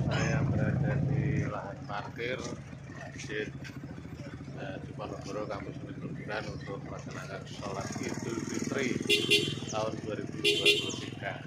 Saya berada di lahan parkir Masjid Diponegoro Kampus Unigunan untuk melaksanakan sholat Idul Fitri tahun 2023.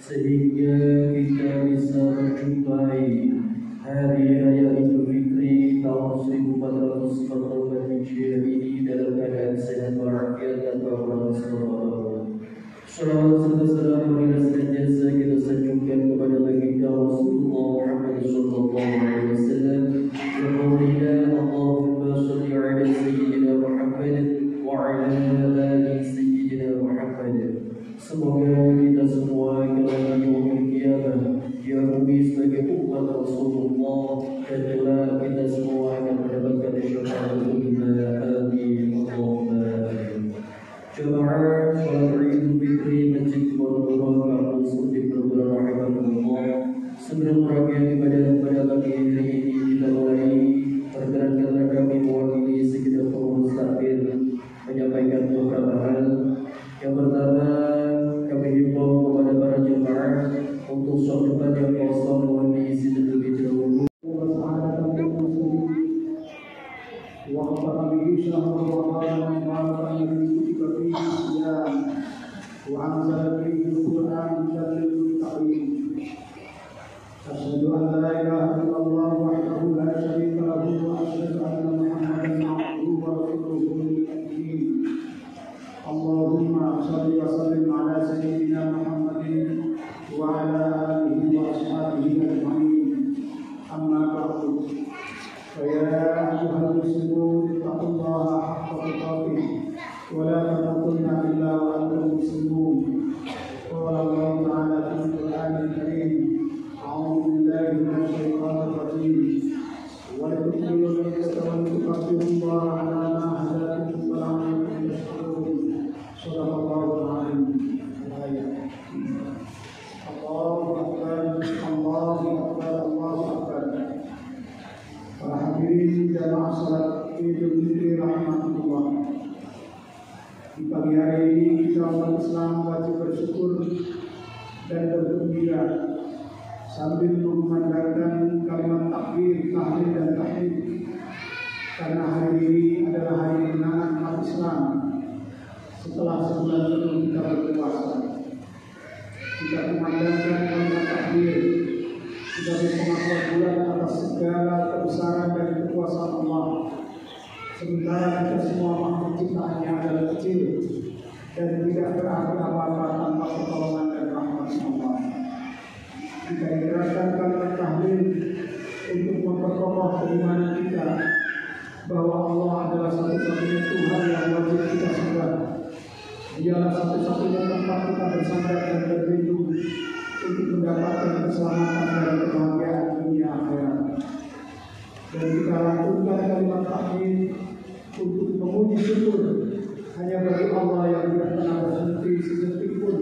Sehingga kita bisa menjumpai hari raya Idul Fitri tahun 1444 Hijriah ini dalam keadaan sehat walafiat tanpa kurang salawat. Salawat serta salam marilah senantiasa kita sanjungkan kepada baginda Rasulullah Muhammad sallallahu alaihi wasallam. Ya Allah, Allahumma shalli ala sayyidina Muhammad wa ala ali sayyidina Muhammad. Semoga kita semua kelak di yaumil qiyamah diakui sebagai umat Rasulullah dan kelak kita semua akan mendapatkan syafaatul ummah. Amin. Allahumma amin. Jemaah salat Idul Fitri Masjid Diponegoro Kampus Unigunan rahimakumullah. Sebelum rangkaian ibadah pada pagi hari ini kita mulai, perkenankanlah kami mewakili segenap pengurus takbir menyampaikan beberapa hal. Yang pertama, kami himbau kepada para jemaah untuk sholat depan yang kosong mohon diisi terlebih dahulu. Asyhadu an la ilaha illallah wahdahu la syarika lahu wa asyhadu anna Muhammadan abduhu wa rasuluhu. Allahumma shalli wa sallim ala sayyidina Muhammadin wa ala alihi wa ashabihi ajma'in. Amma ba'du. Fa ya ayyuhal muslimun ittaqullaha haqqa tuqatih wa la tamutunna illa wa antum muslimun. Qala Allah ta'ala fil Qur'anil Karim, a'udzu billahi minasy syaithanir rajim. Wa latukmilul iddata wa tukabbirullaha ala ma hadakum wa la'allakum tashkurun. Sallallahu alaihi wasallam. Allahu akbar, Allahu akbar, Allahu akbar. Para hadirin jamaah salat Idul Fitri rahmatullah. Di pagi hari ini kita umat Islam wajib bersyukur dan bergembira sambil mengumandangkan kalimat takbir, tahlil dan tahmid, karena hari ini adalah hari kemenangan umat Islam. Setelah sebulan penuh kita berpuasa, kita memandangkan kalimat takbir sebagai pengakuan bulan atas segala kebesaran dan kekuasaan Allah. Sementara kita semua makhluk ciptaannya adalah kecil dan tidak berarti apa-apa tanpa pertolongan dan rahmat Allah. Kita ikrarkan kalimat tahlil untuk memperkokoh keimanan kita bahwa Allah adalah satu-satunya Tuhan yang wajib kita sembah. Dialah satu-satunya tempat kita bersandar dan berlindung untuk mendapatkan keselamatan dan kebahagiaan dunia akhirat. Dan kita lakukan kalimat takbir untuk memuji syukur hanya bagi Allah yang tidak pernah berhenti sedetik pun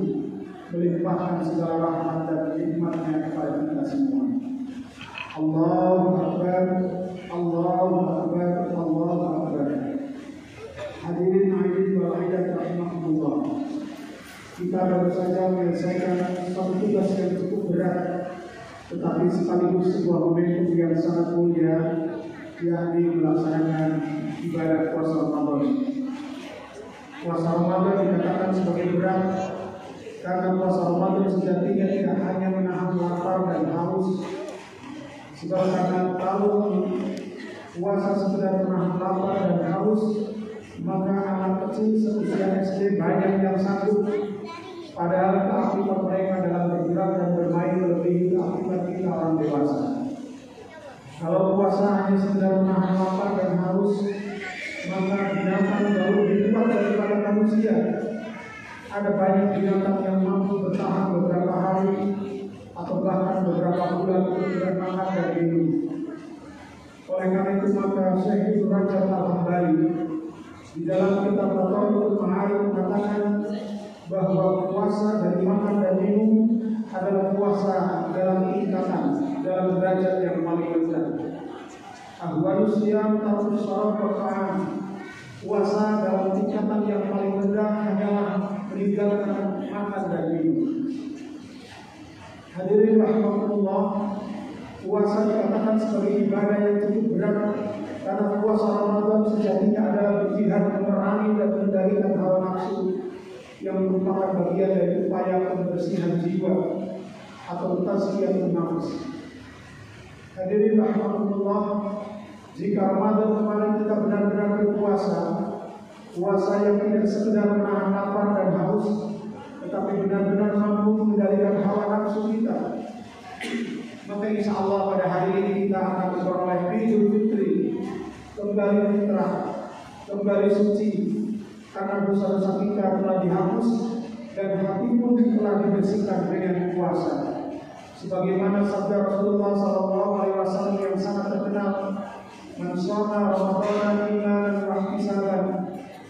melimpahkan segala rahmat dan nikmatnya kepada kita semua. Allahu Akbar, Allahu Akbar, Allahu Akbar. Hadirin hadirin wal hadirat rahimahumullah. Kita baru saja menyelesaikan satu tugas yang cukup berat, tetapi sekaligus sebuah momentum yang sangat mulia, yakni melaksanakan ibadah puasa Ramadan. Puasa Ramadan dikatakan sebagai berat karena puasa Ramadan sejatinya tidak hanya menahan lapar dan haus. Sebab karena kalau puasa sekedar menahan lapar dan haus, maka anak kecil seusia SD banyak yang sanggup, padahal keaktifan mereka dalam bergerak dan bermain melebihi keaktifan kita orang dewasa. Kalau puasa hanya sekedar menahan lapar dan haus, maka binatang jauh lebih kuat daripada manusia. Ada banyak binatang yang mampu bertahan beberapa hari atau bahkan beberapa bulan untuk tidak makan dan minum. Oleh karena itu maka Syekh Ibnu Rajab Al-Hambali di dalam kitab Raqaiqul Ma'arif mengatakan bahwa puasa dari makan dan minum adalah puasa dalam tingkatan, dalam derajat yang paling rendah. Ahwalus siyam tarkus syarab wa ta'am. Puasa dalam tingkatan yang paling rendah hanyalah meninggalkan makan dan minum. Hadirin rahimakumullah, puasa dikatakan sebagai ibadah yang cukup berat karena puasa Ramadan sejatinya adalah berjihad memerangi dan mengendalikan hawa nafsu yang merupakan bagian dari upaya pembersihan jiwa atau tazkiyatun nafs. Hadirin rahimakumullah, jika Ramadan kemarin kita benar-benar berpuasa, puasa yang tidak sekedar menahan lapar dan haus, tetapi benar-benar mampu mengendalikan hawa nafsu kita, maka insya Allah pada hari ini kita akan memperoleh Idul Fitri, kembali fitrah, kembali suci, karena dosa-dosa kita telah dihapus dan hati pun telah dibersihkan dengan puasa. Sebagaimana sabda Rasulullah SAW yang sangat terkenal, "Man shoma Ramadhana imanan wa ihtisaban,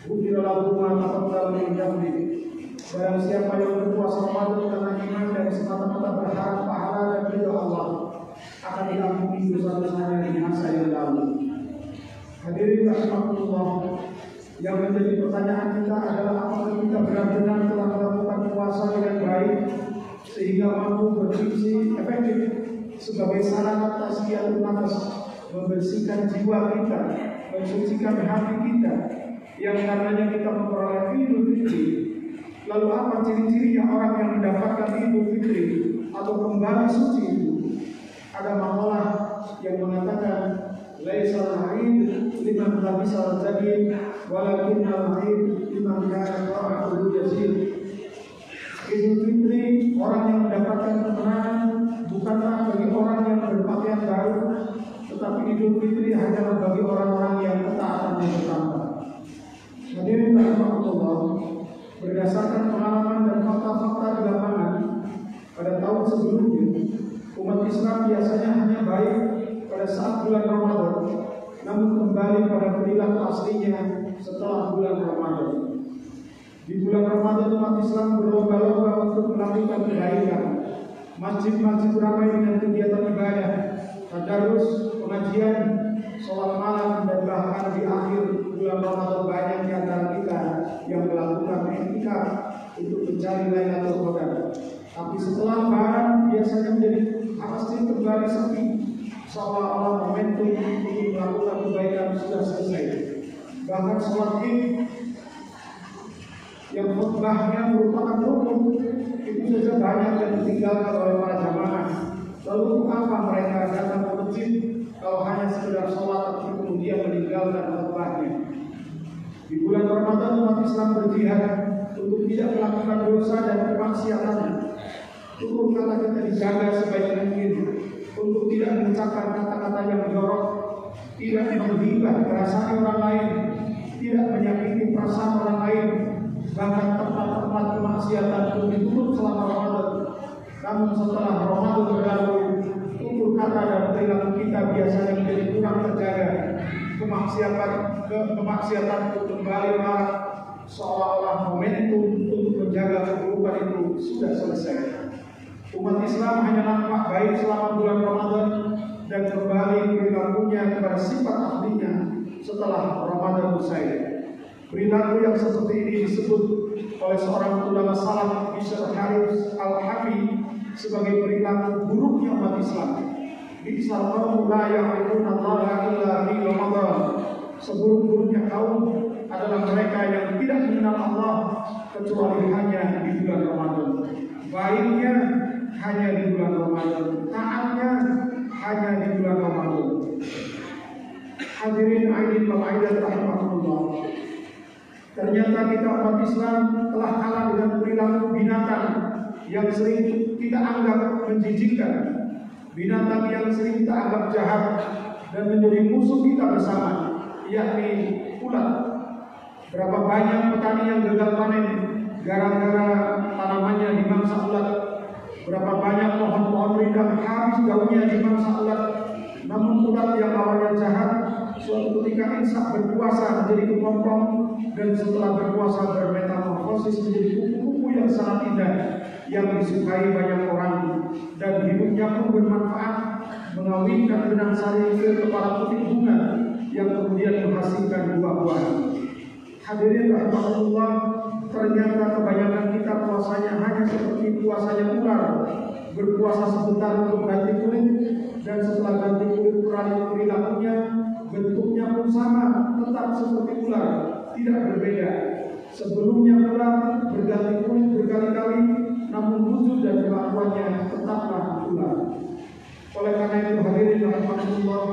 ghufira lahu ma taqaddama min dhanbihi." Barang siapa yang berpuasa Ramadan karena iman dan semata-mata berharap pahala dan ridha Allah, akan diampuni dosa-dosanya di masa yang lalu. Hadirin rahimakumullah, yang menjadi pertanyaan kita adalah apakah kita benar-benar telah melakukan puasa dengan baik sehingga mampu berfungsi efektif sebagai sarana tazkiyatun nafs, membersihkan jiwa kita, mensucikan hati kita, yang karenanya kita memperoleh Idul Fitri. Lalu apa ciri-cirinya orang yang mendapatkan Idul Fitri atau kembali suci itu? Ada makalah yang mengatakan, "Laisal 'aid liman labisa al-jadid, walakinnal 'aid liman kana ta'atuhu yasir." Idul Fitri, orang yang mendapatkan kemenangan bukanlah bagi orang yang berpakaian baru, tetapi Idul Fitri hanyalah bagi orang-orang yang ketaatannya bertambah. Hadirin rahimakumullah, berdasarkan pengalaman dan fakta-fakta di lapangan, pada tahun sebelumnya umat Islam biasanya hanya baik pada saat bulan Ramadan, namun kembali pada perilaku aslinya setelah bulan Ramadan. Di bulan Ramadan umat Islam berlomba-lomba untuk melakukan kebaikan. Masjid-masjid ramai dengan kegiatan ibadah, tadarus, pengajian, sholat malam, dan bahkan di akhir bulan Ramadan banyak di antara kita yang melakukan i'tikaf untuk mencari Lailatul Qadar. Tapi setelah Lebaran biasanya menjadi pasti kembali sepi, seolah-olah momentum untuk melakukan kebaikan sudah selesai. Bahkan sholat Id yang khutbahnya merupakan rukun itu saja banyak yang ditinggalkan oleh para jamaah. Lalu untuk apa mereka datang ke masjid kalau hanya sekedar sholat tapi kemudian meninggalkan khutbahnya? Di bulan Ramadan umat Islam berjihad untuk tidak melakukan dosa dan kemaksiatan, untuk kata kita dijaga sebaik mungkin, untuk tidak mengucapkan kata-kata yang jorok, tidak menghina perasaan orang lain, tidak menyakiti perasaan orang lain, bahkan tempat-tempat kemaksiatan pun ditutup selama Ramadan. Namun setelah Ramadan berlalu, tutur kata dan perilaku kita biasanya menjadi kurang terjaga. Kemaksiatan itu kembali marak, seolah-olah momentum untuk menjaga keburukan itu sudah selesai. Umat Islam hanya nampak baik selama bulan Ramadan dan kembali perilakunya kepada sifat aslinya setelah Ramadan usai. Perilaku yang seperti ini disebut oleh seorang ulama salaf Bishr Harith Al-Hafi sebagai perilaku buruknya umat Islam. Bi'sal qawmu la ya'rifuna Allaha illa fi Ramadan. Seburuk-buruknya kaum adalah mereka yang tidak mengenal Allah kecuali hanya di bulan Ramadan. Baiknya hanya di bulan Ramadan, taatnya hanya di bulan Ramadan. Hadirin aidin wal aidat rahimakumullah. Ternyata kita umat Islam telah kalah dengan perilaku binatang yang sering kita anggap menjijikkan, binatang yang sering kita anggap jahat dan menjadi musuh kita bersama, yakni ulat. Berapa banyak petani yang gagal panen gara-gara tanamannya dimangsa ulat. Berapa banyak pohon-pohon rindang habis daunnya dimangsa ulat. Namun ulat yang awalnya jahat suatu ketika insaf berpuasa menjadi kepompong dan setelah berpuasa bermetamorfosis berproses menjadi kupu-kupu yang sangat indah yang disukai banyak orang, dan hidupnya pun bermanfaat, mengawinkan benang sari ke kepala putih bunga yang kemudian menghasilkan buah-buahan. Hadirin rahmatullah, ternyata kebanyakan kita puasanya hanya seperti puasanya ular, berpuasa sebentar untuk ganti kulit, dan setelah ganti kulit beralih perilakunya, bentuknya pun sama, tetap seperti ular, tidak berbeda. Sebelumnya ular berganti kulit berkali-kali, namun wujud dan kelakuannya tetaplah ular. Oleh karena itu hadirin rahmatullah,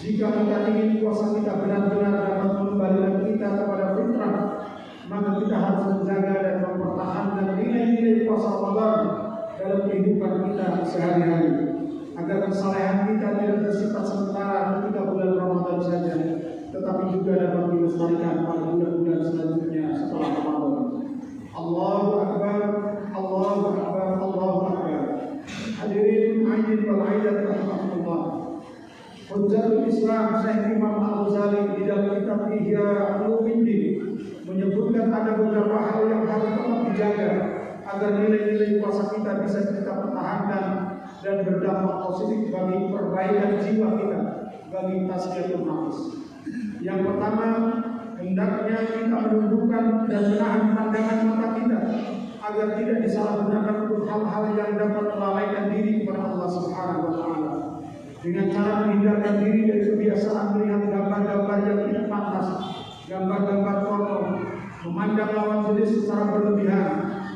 jika kita ingin puasa kita benar-benar dapat mengembalikan kita kepada fitrah, maka kita harus menjaga dan mempertahankan nilai-nilai puasa Ramadan dalam kehidupan kita sehari-hari, agar kesalehan kita tidak bersifat sementara ketika bulan Ramadan saja, tetapi juga dapat dilestarikan pada bulan-bulan selanjutnya setelah Ramadan. Allahu Akbar, Allahu Akbar, Allahu Akbar. Hadirin aidin wal aidat rahmatullah. Hujjatul Islam Syekh Imam Al-Ghazali di dalam kitab Ihya Ulumuddin menyebutkan ada beberapa hal yang harus tetap dijaga agar nilai-nilai puasa kita bisa kita pertahankan dan berdampak positif bagi perbaikan jiwa kita, bagi tazkiyatun nafs. Yang pertama, hendaknya kita menundukkan dan menahan pandangan mata kita agar tidak disalahgunakan untuk hal-hal yang dapat melalaikan diri kepada Allah Subhanahu wa taala, dengan cara menghindarkan diri dari kebiasaan melihat gambar-gambar yang tidak pantas, gambar-gambar porno, memandang lawan jenis secara berlebihan,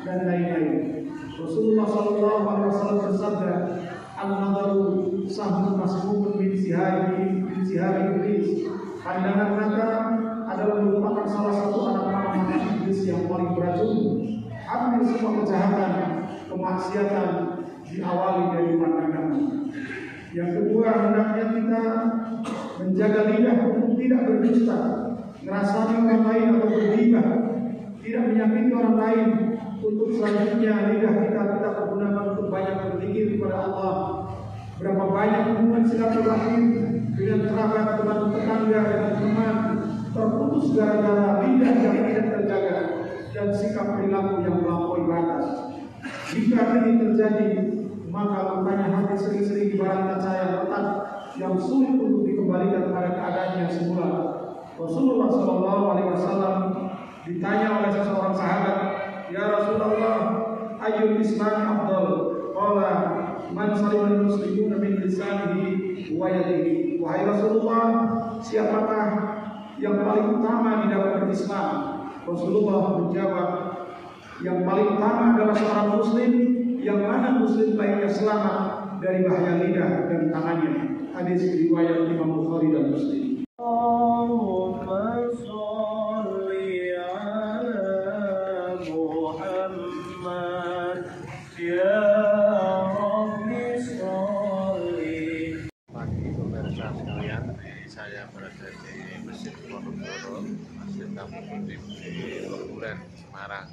dan lain-lain. Rasulullah SAW bersabda, "Al-nadaru sahmun masmumun min sihari iblis." Pandangan mata adalah merupakan salah satu anak panah iblis yang paling beracun. Hampir semua kejahatan, kemaksiatan diawali dari pandangan. Yang kedua, hendaknya kita menjaga lidah untuk tidak berdusta, ngerasani orang lain atau bergibah, tidak menyakiti orang lain. Untuk selanjutnya lidah kita pergunakan untuk banyak berzikir kepada Allah. Berapa banyak hubungan silaturahim dengan kerabat, teman tetangga, dengan teman terputus gara-gara lidah yang tidak terjaga dan sikap perilaku yang melampaui batas. Jika ini terjadi, maka lukanya hati sering-sering ibarat kaca yang retak yang sulit untuk dikembalikan pada keadaannya semula. Rasulullah SAW ditanya oleh seseorang sahabat, "Ya Rasulullah, ayyul islami afdal?" Qala, "Man salimal muslimuna min lisanihi wa yadihi." Wahai Rasulullah, siapakah yang paling utama di dalam berislam? Rasulullah menjawab, yang paling utama adalah seorang muslim yang mana muslim lainnya selamat dari bahaya lidah dan tangannya. Hadis riwayat Imam Bukhari dan Muslim. Allahumma sholli ala Muhammad ya Rabbi sholli. Pagi pemirsa sekalian, saya berada di Masjid Ponorogo, Masjid Kampung di Leburan, Semarang.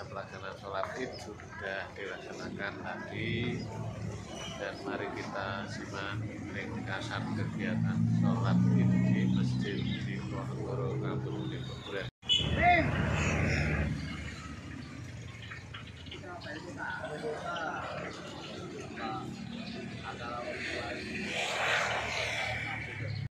Pelaksanaan sholat id sudah dilaksanakan tadi, dan mari kita simak ringkasan kegiatan sholat id di masjid.